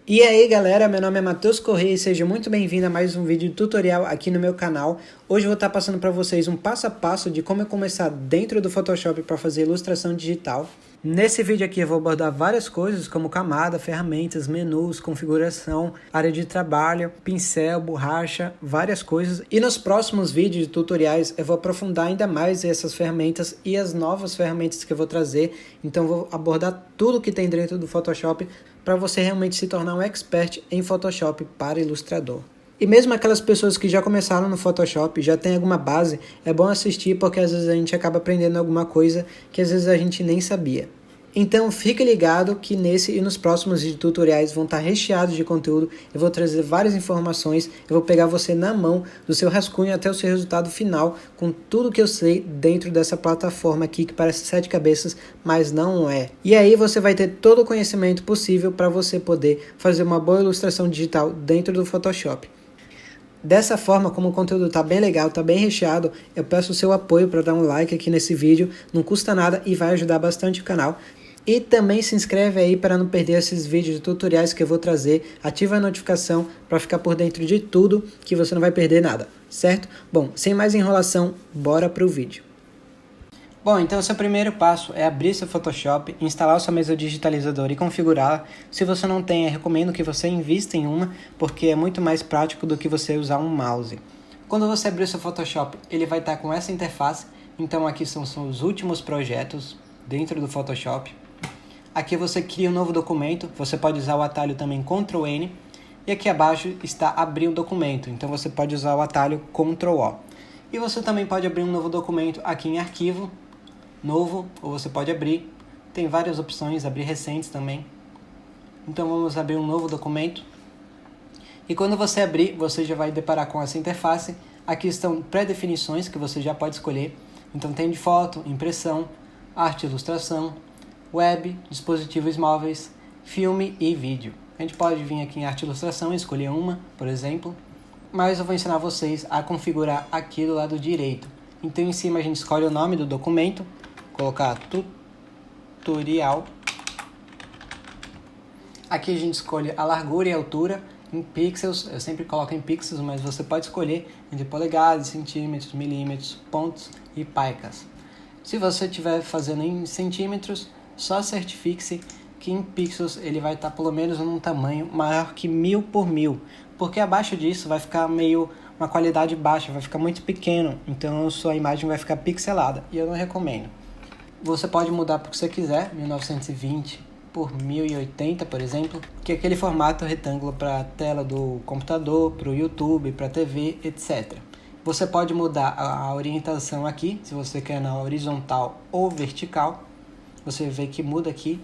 E aí galera, meu nome é Matheus Correia e seja muito bem-vindo a mais um vídeo tutorial aqui no meu canal. Hoje eu vou estar passando para vocês um passo a passo de como eu começar dentro do Photoshop para fazer ilustração digital. Nesse vídeo aqui eu vou abordar várias coisas como camada, ferramentas, menus, configuração, área de trabalho, pincel, borracha, várias coisas. E nos próximos vídeos de tutoriais eu vou aprofundar ainda mais essas ferramentas e as novas ferramentas que eu vou trazer. Então eu vou abordar tudo que tem dentro do Photoshop para você realmente se tornar um expert em Photoshop para ilustrador. E mesmo aquelas pessoas que já começaram no Photoshop, já tem alguma base, é bom assistir porque às vezes a gente acaba aprendendo alguma coisa que às vezes a gente nem sabia. Então fique ligado que nesse e nos próximos tutoriais vão estar recheados de conteúdo, eu vou trazer várias informações, eu vou pegar você na mão do seu rascunho até o seu resultado final com tudo que eu sei dentro dessa plataforma aqui que parece 7 cabeças, mas não é. E aí você vai ter todo o conhecimento possível para você poder fazer uma boa ilustração digital dentro do Photoshop. Dessa forma, como o conteúdo está bem legal, está bem recheado, eu peço o seu apoio para dar um like aqui nesse vídeo, não custa nada e vai ajudar bastante o canal. E também se inscreve aí para não perder esses vídeos de tutoriais que eu vou trazer, ativa a notificação para ficar por dentro de tudo que você não vai perder nada, certo? Bom, sem mais enrolação, bora para o vídeo. Bom, então o seu primeiro passo é abrir seu Photoshop, instalar sua mesa digitalizadora e configurá-la. Se você não tem, eu recomendo que você invista em uma, porque é muito mais prático do que você usar um mouse. Quando você abrir seu Photoshop, ele vai estar com essa interface. Então aqui são os últimos projetos dentro do Photoshop. Aqui você cria um novo documento, você pode usar o atalho também Ctrl N. E aqui abaixo está abrir o documento, então você pode usar o atalho Ctrl O. E você também pode abrir um novo documento aqui em arquivo, novo, ou você pode abrir, tem várias opções, abrir recentes também. Então vamos abrir um novo documento. E quando você abrir, você já vai deparar com essa interface. Aqui estão pré-definições que você já pode escolher. Então tem de foto, impressão, arte e ilustração, web, dispositivos móveis, filme e vídeo. A gente pode vir aqui em arte e ilustração e escolher uma, por exemplo. Mas eu vou ensinar vocês a configurar aqui do lado direito. Então em cima a gente escolhe o nome do documento, colocar tutorial. Aqui a gente escolhe a largura e a altura em pixels. Eu sempre coloco em pixels, mas você pode escolher entre polegadas, centímetros, milímetros, pontos e paicas. Se você estiver fazendo em centímetros, só certifique-se que em pixels ele vai estar pelo menos num tamanho maior que 1000 por 1000, porque abaixo disso vai ficar meio uma qualidade baixa, vai ficar muito pequeno, então sua imagem vai ficar pixelada e eu não recomendo. Você pode mudar para o que você quiser, 1920 por 1080, por exemplo, que é aquele formato retângulo para a tela do computador, para o YouTube, para a TV, etc. Você pode mudar a orientação aqui, se você quer na horizontal ou vertical. Você vê que muda aqui,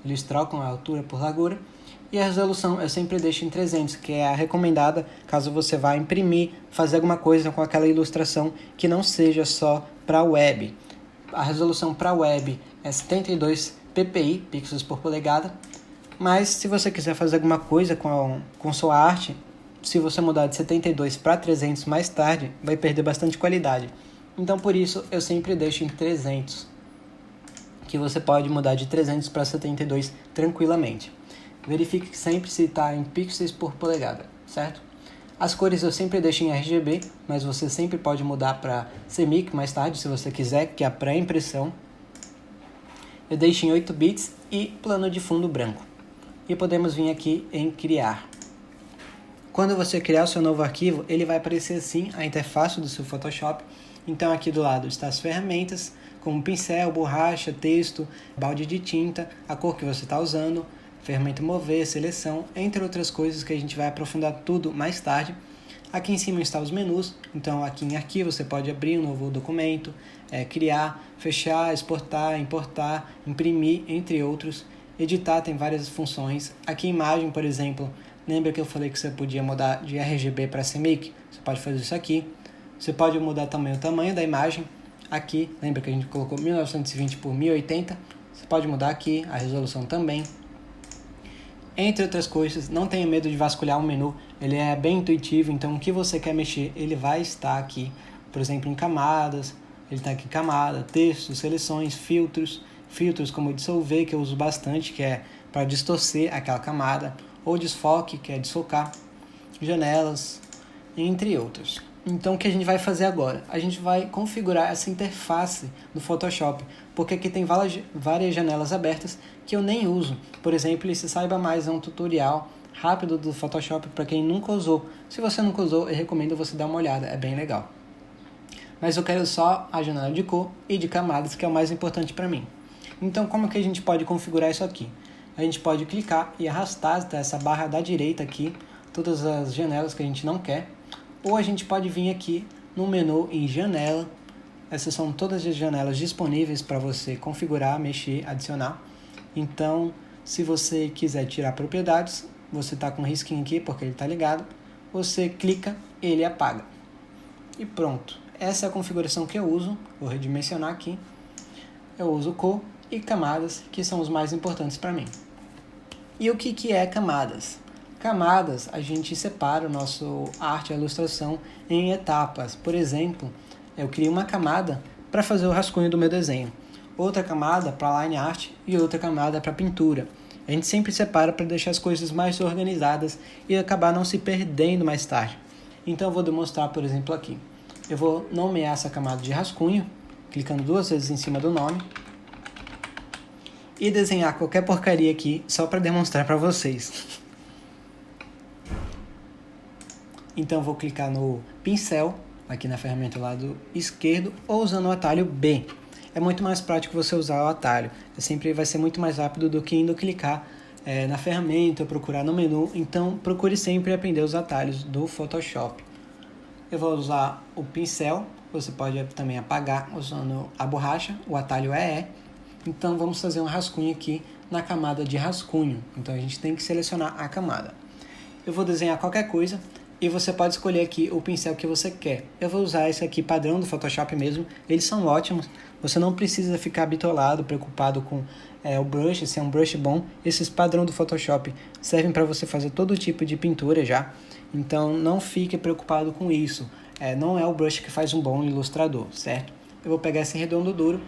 eles trocam a altura por largura. E a resolução eu sempre deixo em 300, que é a recomendada caso você vá imprimir, fazer alguma coisa com aquela ilustração que não seja só para web. A resolução para web é 72 ppi, pixels por polegada, mas se você quiser fazer alguma coisa com sua arte, se você mudar de 72 para 300 mais tarde, vai perder bastante qualidade. Então por isso eu sempre deixo em 300, que você pode mudar de 300 para 72 tranquilamente. Verifique sempre se está em pixels por polegada, certo? As cores eu sempre deixo em RGB, mas você sempre pode mudar para CMYK mais tarde, se você quiser, que é a pré-impressão. Eu deixo em 8 bits e plano de fundo branco. E podemos vir aqui em criar. Quando você criar o seu novo arquivo, ele vai aparecer assim, a interface do seu Photoshop. Então aqui do lado estão as ferramentas, como pincel, borracha, texto, balde de tinta, a cor que você está usando, ferramenta mover, seleção, entre outras coisas que a gente vai aprofundar tudo mais tarde. Aqui em cima estão os menus, então aqui em arquivo você pode abrir um novo documento, criar, fechar, exportar, importar, imprimir, entre outros. Editar tem várias funções. Aqui em imagem, por exemplo, lembra que eu falei que você podia mudar de RGB para CMYK? Você pode fazer isso aqui. Você pode mudar também o tamanho da imagem. Aqui, lembra que a gente colocou 1920 por 1080? Você pode mudar aqui, a resolução também. Entre outras coisas, não tenha medo de vasculhar um menu, ele é bem intuitivo, então o que você quer mexer, ele vai estar aqui, por exemplo, em camadas, ele está aqui em camada, texto, seleções, filtros como dissolver, que eu uso bastante, que é para distorcer aquela camada, ou desfoque, que é desfocar, janelas, entre outros. Então o que a gente vai fazer agora? A gente vai configurar essa interface no Photoshop, porque aqui tem várias janelas abertas que eu nem uso. Por exemplo, esse Saiba Mais é um tutorial rápido do Photoshop para quem nunca usou. Se você nunca usou, eu recomendo você dar uma olhada, é bem legal. Mas eu quero só a janela de cor e de camadas, que é o mais importante para mim. Então como que a gente pode configurar isso aqui? A gente pode clicar e arrastar até essa barra da direita aqui, todas as janelas que a gente não quer. Ou a gente pode vir aqui no menu em janela. Essas são todas as janelas disponíveis para você configurar, mexer, adicionar. Então, se você quiser tirar propriedades, você está com um risquinho aqui porque ele está ligado. Você clica e ele apaga. E pronto. Essa é a configuração que eu uso. Vou redimensionar aqui. Eu uso cor e camadas, que são os mais importantes para mim. E o que é camadas? Camadas, a gente separa o nosso arte, a ilustração, em etapas. Por exemplo, eu crio uma camada para fazer o rascunho do meu desenho, outra camada para line art e outra camada para pintura. A gente sempre separa para deixar as coisas mais organizadas e acabar não se perdendo mais tarde. Então eu vou demonstrar, por exemplo, aqui. Eu vou nomear essa camada de rascunho, clicando 2 vezes em cima do nome, e desenhar qualquer porcaria aqui, só para demonstrar para vocês. Então vou clicar no pincel, aqui na ferramenta do lado esquerdo, ou usando o atalho B. É muito mais prático você usar o atalho. Sempre vai ser muito mais rápido do que indo clicar na ferramenta, procurar no menu. Então procure sempre aprender os atalhos do Photoshop. Eu vou usar o pincel, você pode também apagar usando a borracha, o atalho é E. Então vamos fazer um rascunho aqui na camada de rascunho. Então a gente tem que selecionar a camada. Eu vou desenhar qualquer coisa. E você pode escolher aqui o pincel que você quer. Eu vou usar esse aqui padrão do Photoshop mesmo. Eles são ótimos. Você não precisa ficar bitolado, preocupado com o brush, se é um brush bom. Esses padrão do Photoshop servem para você fazer todo tipo de pintura já. Então não fique preocupado com isso. Não é o brush que faz um bom ilustrador, certo? Eu vou pegar esse redondo duro.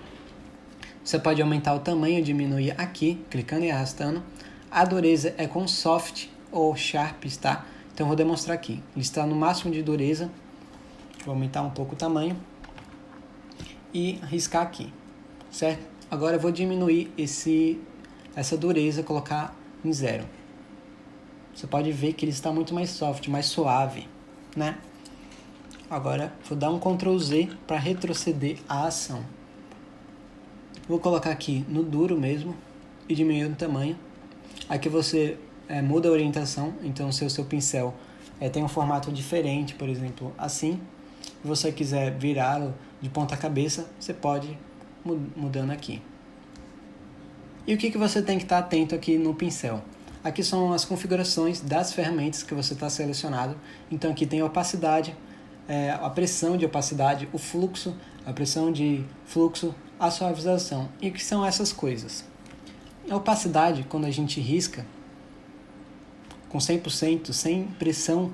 Você pode aumentar o tamanho, diminuir aqui, clicando e arrastando. A dureza é com soft ou sharp, tá? Então eu vou demonstrar aqui. Ele está no máximo de dureza. Vou aumentar um pouco o tamanho. E riscar aqui. Certo? Agora eu vou diminuir essa dureza, colocar em 0. Você pode ver que ele está muito mais soft, mais suave, né? Agora vou dar um Ctrl Z para retroceder a ação. Vou colocar aqui no duro mesmo e diminuir o tamanho. Aqui você muda a orientação, então se o seu pincel tem um formato diferente, por exemplo, assim, se você quiser virá-lo de ponta cabeça, você pode mudando aqui. E o que você tem que estar atento aqui no pincel? Aqui são as configurações das ferramentas que você está selecionado. Então aqui tem a opacidade, a pressão de opacidade, o fluxo, a pressão de fluxo, a suavização. E o que são essas coisas? A opacidade, quando a gente risca, com 100%, sem pressão,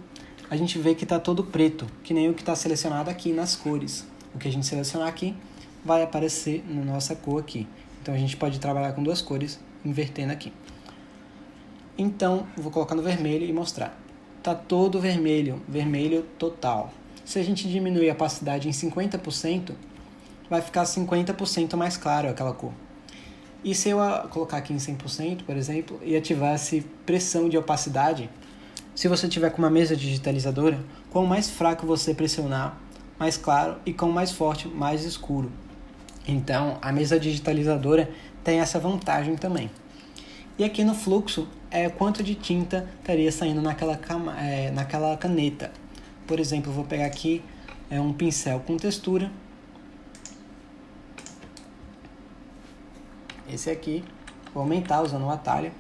a gente vê que está todo preto, que nem o que está selecionado aqui nas cores. O que a gente selecionar aqui vai aparecer na nossa cor aqui. Então a gente pode trabalhar com 2 cores, invertendo aqui. Então, vou colocar no vermelho e mostrar. Está todo vermelho, vermelho total. Se a gente diminuir a opacidade em 50%, vai ficar 50% mais claro aquela cor. E se eu colocar aqui em 100%, por exemplo, e ativasse pressão de opacidade, se você tiver com uma mesa digitalizadora, quanto mais fraco você pressionar, mais claro, e quanto mais forte, mais escuro. Então, a mesa digitalizadora tem essa vantagem também. E aqui no fluxo, quanto de tinta estaria saindo naquela caneta. Por exemplo, eu vou pegar aqui um pincel com textura. Esse aqui, vou aumentar usando o atalho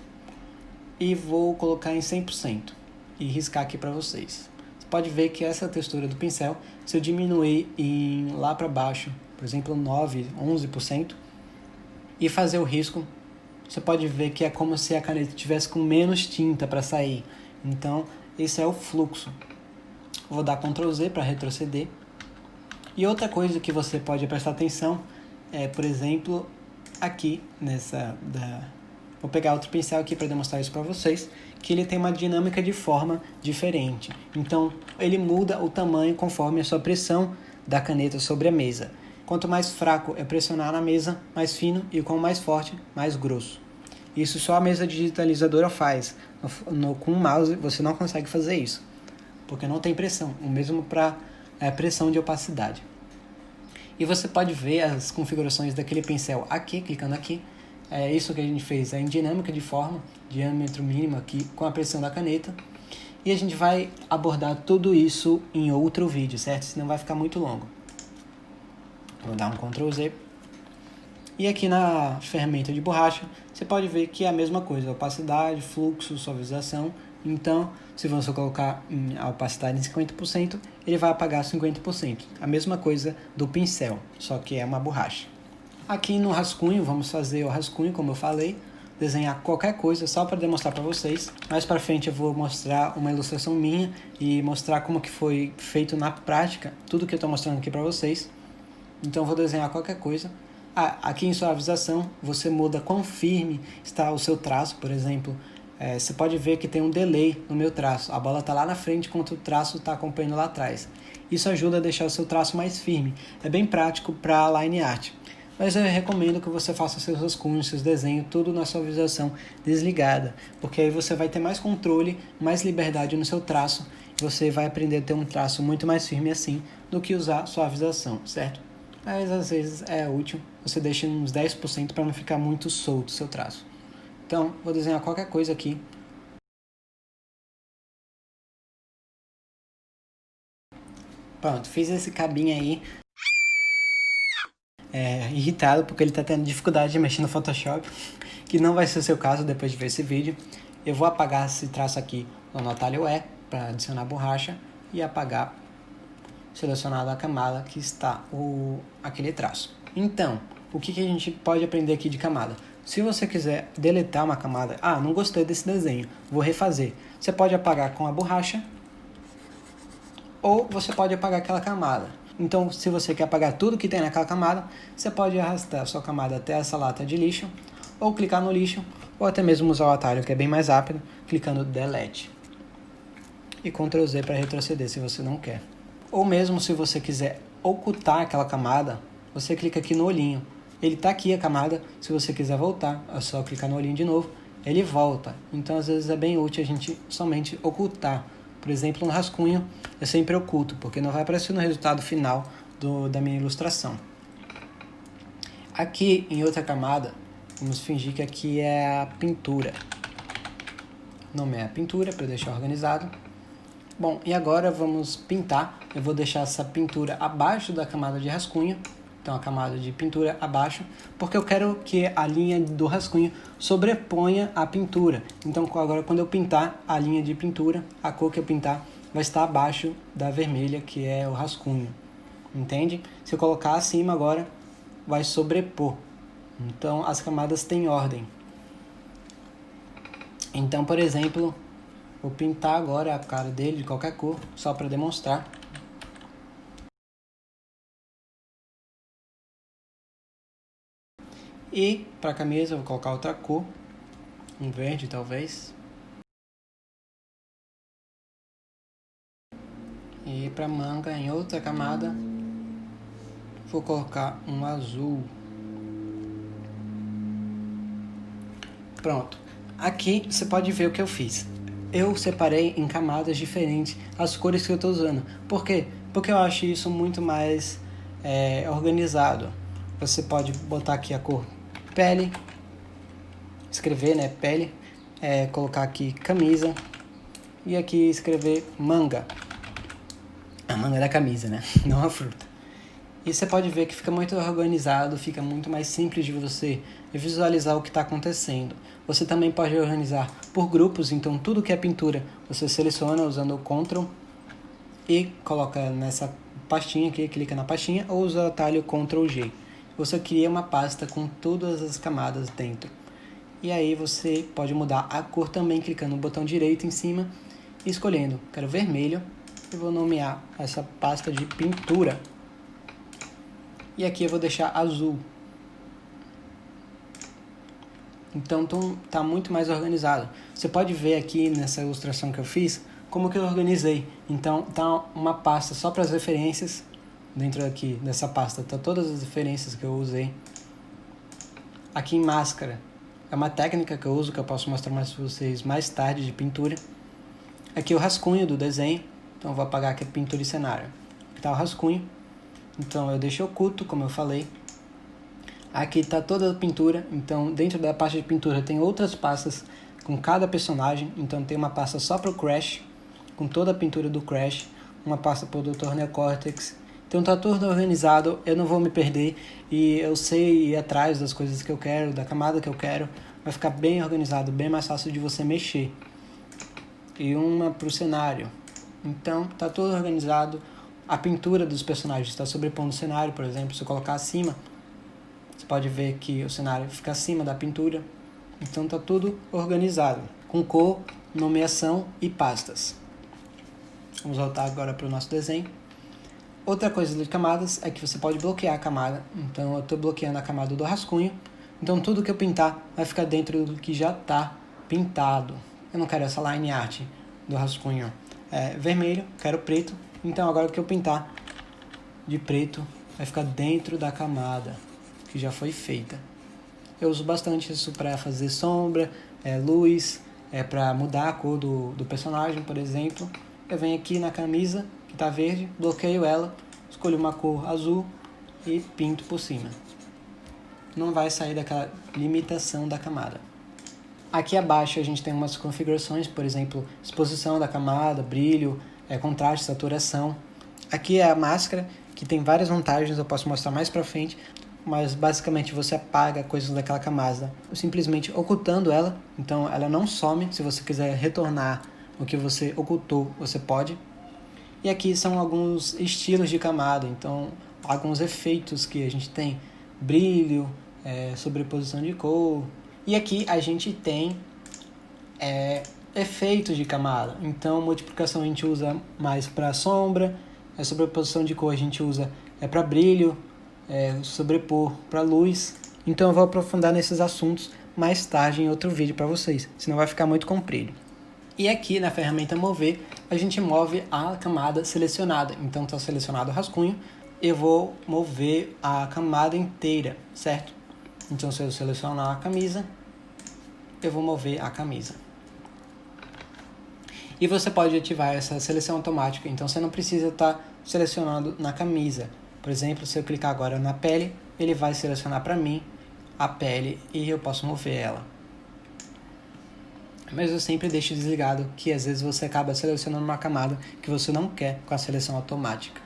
e vou colocar em 100% e riscar aqui para vocês. Você pode ver que essa textura do pincel, se eu diminuir lá para baixo, por exemplo 9, 11% e fazer o risco, você pode ver que é como se a caneta tivesse com menos tinta para sair. Então esse é o fluxo. Vou dar Ctrl Z para retroceder. E outra coisa que você pode prestar atenção é, por exemplo, aqui Vou pegar outro pincel aqui para demonstrar isso para vocês, que ele tem uma dinâmica de forma diferente. Então, ele muda o tamanho conforme a sua pressão da caneta sobre a mesa. Quanto mais fraco é pressionar na mesa, mais fino, e quanto mais forte, mais grosso. Isso só a mesa digitalizadora faz. Com o mouse você não consegue fazer isso, porque não tem pressão, o mesmo para pressão de opacidade. E você pode ver as configurações daquele pincel aqui, clicando aqui. É isso que a gente fez, em dinâmica de forma, diâmetro mínimo aqui com a pressão da caneta. E a gente vai abordar tudo isso em outro vídeo, certo? Senão vai ficar muito longo. Vou dar um Ctrl Z. E aqui na ferramenta de borracha, você pode ver que é a mesma coisa, opacidade, fluxo, suavização. Então, se você colocar a opacidade em 50%, ele vai apagar 50%. A mesma coisa do pincel, só que é uma borracha. Aqui no rascunho, vamos fazer o rascunho, como eu falei, desenhar qualquer coisa só para demonstrar para vocês. Mais para frente eu vou mostrar uma ilustração minha e mostrar como que foi feito na prática, tudo que eu estou mostrando aqui para vocês. Então eu vou desenhar qualquer coisa. Aqui em suavização, você muda quão firme está o seu traço, por exemplo. Você pode ver que tem um delay no meu traço. A bola está lá na frente enquanto o traço está acompanhando lá atrás. Isso ajuda a deixar o seu traço mais firme. É bem prático para line art. Mas eu recomendo que você faça seus rascunhos, seus desenhos, tudo na suavização desligada. Porque aí você vai ter mais controle, mais liberdade no seu traço. Você vai aprender a ter um traço muito mais firme assim do que usar suavização, certo? Mas às vezes é útil. Você deixa uns 10% para não ficar muito solto o seu traço. Então, vou desenhar qualquer coisa aqui. Pronto, fiz esse cabinho aí. Irritado porque ele está tendo dificuldade de mexer no Photoshop. Que não vai ser o seu caso depois de ver esse vídeo. Eu vou apagar esse traço aqui no atalho E para adicionar borracha. E apagar, selecionado a camada que está aquele traço. Então, o que a gente pode aprender aqui de camada? Se você quiser deletar uma camada, não gostei desse desenho, vou refazer. Você pode apagar com a borracha, ou você pode apagar aquela camada. Então, se você quer apagar tudo que tem naquela camada, você pode arrastar a sua camada até essa lata de lixo, ou clicar no lixo, ou até mesmo usar o atalho que é bem mais rápido, clicando Delete. E Ctrl Z para retroceder se você não quer. Ou mesmo se você quiser ocultar aquela camada, você clica aqui no olhinho. Ele está aqui a camada, se você quiser voltar, é só clicar no olhinho de novo, ele volta. Então às vezes é bem útil a gente somente ocultar. Por exemplo, no rascunho eu sempre oculto, porque não vai aparecer no resultado final da minha ilustração. Aqui em outra camada, vamos fingir que aqui é a pintura. O nome é pintura, para deixar organizado. Bom, e agora vamos pintar. Eu vou deixar essa pintura abaixo da camada de rascunho. Então a camada de pintura abaixo, porque eu quero que a linha do rascunho sobreponha a pintura. Então agora quando eu pintar a linha de pintura, a cor que eu pintar vai estar abaixo da vermelha, que é o rascunho. Entende? Se eu colocar acima agora, vai sobrepor. Então as camadas têm ordem. Então, por exemplo, vou pintar agora a cara dele de qualquer cor, só para demonstrar. E para a camisa eu vou colocar outra cor, um verde talvez. E para a manga, em outra camada, vou colocar um azul. Pronto. Aqui você pode ver o que eu fiz. Eu separei em camadas diferentes as cores que eu estou usando. Por quê? Porque eu acho isso muito mais organizado. Você pode botar aqui a cor pele, escrever, né, pele, colocar aqui camisa e aqui escrever manga. A manga da camisa, né, não a fruta. E você pode ver que fica muito organizado, fica muito mais simples de você visualizar o que está acontecendo. Você também pode organizar por grupos, então tudo que é pintura você seleciona usando o Ctrl e coloca nessa pastinha aqui, clica na pastinha ou usa o atalho Ctrl G. Você cria uma pasta com todas as camadas dentro. E aí você pode mudar a cor também, clicando no botão direito em cima e escolhendo, quero vermelho, e vou nomear essa pasta de pintura. E aqui eu vou deixar azul. Então tá muito mais organizado. Você pode ver aqui nessa ilustração que eu fiz, como que eu organizei. Então tá uma pasta só para as referências. Dentro aqui dessa pasta tá todas as referências que eu usei. Aqui em máscara, é uma técnica que eu uso, que eu posso mostrar mais para vocês mais tarde, de pintura. Aqui o rascunho do desenho, então eu vou apagar aqui pintura e cenário. Aqui tá o rascunho, então eu deixo oculto, como eu falei. Aqui está toda a pintura, então dentro da pasta de pintura tem outras pastas com cada personagem. Então tem uma pasta só para o Crash, com toda a pintura do Crash, uma pasta para o Dr. Neocortex. Então tá tudo organizado, eu não vou me perder e eu sei ir atrás das coisas que eu quero, da camada que eu quero. Vai ficar bem organizado, bem mais fácil de você mexer. E uma para o cenário. Então tá tudo organizado. A pintura dos personagens está sobrepondo o cenário, por exemplo, se eu colocar acima, você pode ver que o cenário fica acima da pintura. Então está tudo organizado, com cor, nomeação e pastas. Vamos voltar agora para o nosso desenho. Outra coisa de camadas é que você pode bloquear a camada. Então eu estou bloqueando a camada do rascunho. Então tudo que eu pintar vai ficar dentro do que já está pintado. Eu não quero essa line art do rascunho vermelho, quero preto. Então agora que eu pintar de preto vai ficar dentro da camada que já foi feita. Eu uso bastante isso para fazer sombra, luz, para mudar a cor do personagem, por exemplo. Eu venho aqui na camisa, que está verde, bloqueio ela, escolho uma cor azul e pinto por cima. Não vai sair daquela limitação da camada. Aqui abaixo a gente tem umas configurações, por exemplo, exposição da camada, brilho, contraste, saturação. Aqui é a máscara, que tem várias vantagens, eu posso mostrar mais para frente. Mas basicamente você apaga coisas daquela camada simplesmente ocultando ela. Então ela não some. Se você quiser retornar o que você ocultou, você pode. E aqui são alguns estilos de camada. Então alguns efeitos que a gente tem: brilho, sobreposição de cor. E aqui a gente tem efeitos de camada. Então multiplicação a gente usa mais para sombra, sobreposição de cor a gente usa para brilho, sobrepor para luz. Então eu vou aprofundar nesses assuntos mais tarde em outro vídeo para vocês, senão vai ficar muito comprido. E aqui na ferramenta mover, a gente move a camada selecionada. Então está selecionado o rascunho, eu vou mover a camada inteira, certo? Então se eu selecionar a camisa, eu vou mover a camisa. E você pode ativar essa seleção automática, então você não precisa estar selecionando na camisa. Por exemplo, se eu clicar agora na pele, ele vai selecionar para mim a pele e eu posso mover ela. Mas eu sempre deixo desligado, que às vezes você acaba selecionando uma camada que você não quer com a seleção automática.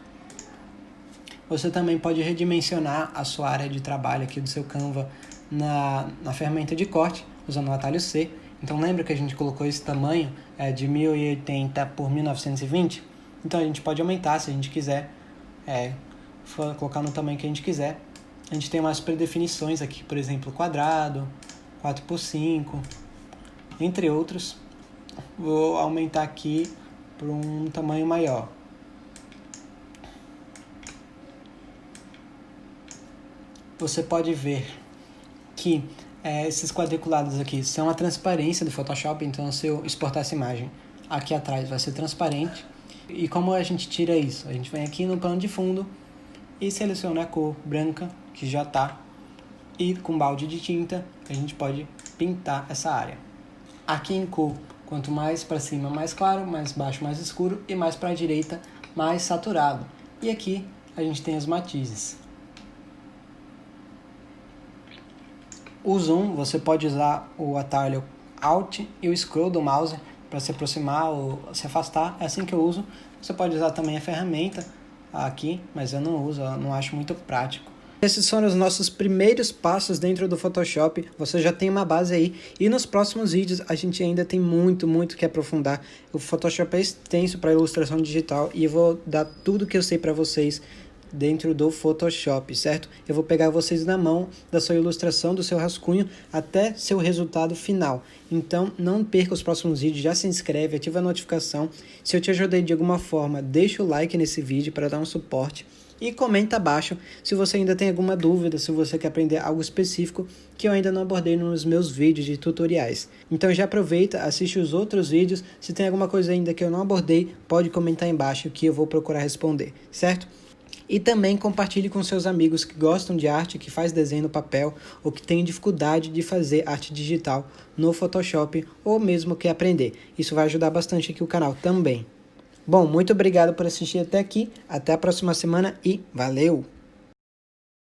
Você também pode redimensionar a sua área de trabalho aqui do seu Canva na ferramenta de corte, usando o atalho C. Então lembra que a gente colocou esse tamanho de 1080 por 1920? Então a gente pode aumentar se a gente quiser, colocar no tamanho que a gente quiser. A gente tem umas predefinições aqui, por exemplo, quadrado, 4x5, entre outros. Vou aumentar aqui para um tamanho maior. Você pode ver que esses quadriculados aqui são a transparência do Photoshop. Então se eu exportar essa imagem, aqui atrás vai ser transparente. E como a gente tira isso? A gente vem aqui no plano de fundo e seleciona a cor branca, que já está, e com balde de tinta a gente pode pintar essa área. Aqui em cor, quanto mais para cima mais claro, mais baixo mais escuro e mais para a direita mais saturado. E aqui a gente tem os matizes. O zoom, você pode usar o atalho Alt e o scroll do mouse para se aproximar ou se afastar. É assim que eu uso. Você pode usar também a ferramenta aqui, mas eu não uso, eu não acho muito prático. Esses foram os nossos primeiros passos dentro do Photoshop. Você já tem uma base aí. E nos próximos vídeos a gente ainda tem muito que aprofundar. O Photoshop é extenso para ilustração digital e eu vou dar tudo que eu sei para vocês dentro do Photoshop, certo? Eu vou pegar vocês na mão da sua ilustração, do seu rascunho, até seu resultado final. Então não perca os próximos vídeos, já se inscreve, ativa a notificação. Se eu te ajudei de alguma forma, deixa o like nesse vídeo para dar um suporte. E comenta abaixo se você ainda tem alguma dúvida, se você quer aprender algo específico que eu ainda não abordei nos meus vídeos de tutoriais. Então já aproveita, assiste os outros vídeos, se tem alguma coisa ainda que eu não abordei, pode comentar aí embaixo que eu vou procurar responder, certo? E também compartilhe com seus amigos que gostam de arte, que faz desenho no papel ou que tem dificuldade de fazer arte digital no Photoshop ou mesmo quer aprender. Isso vai ajudar bastante aqui o canal também. Bom, muito obrigado por assistir até aqui, até a próxima semana e valeu!